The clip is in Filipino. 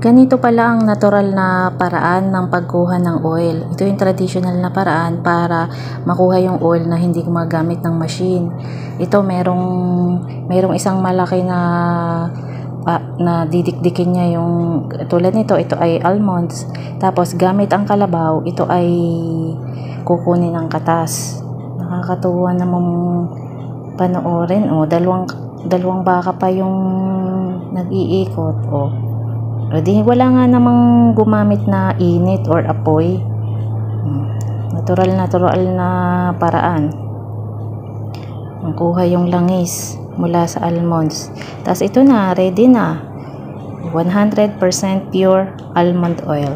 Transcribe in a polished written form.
Ganito pala ang natural na paraan ng pagkuha ng oil. Ito yung traditional na paraan para makuha yung oil na hindi gumagamit ng machine. Ito merong isang malaki na didikdikin niya yung tulad nito. Ito ay almonds. Tapos gamit ang kalabaw, ito ay kukunin ng katas. Nakakatuwa namang panoorin. Dalawang baka pa yung nag-iikot. O di wala nga namang gumamit na init or apoy. Natural na paraan. Nakuha yung langis mula sa almonds. Tapos ito na, ready na. 100% pure almond oil.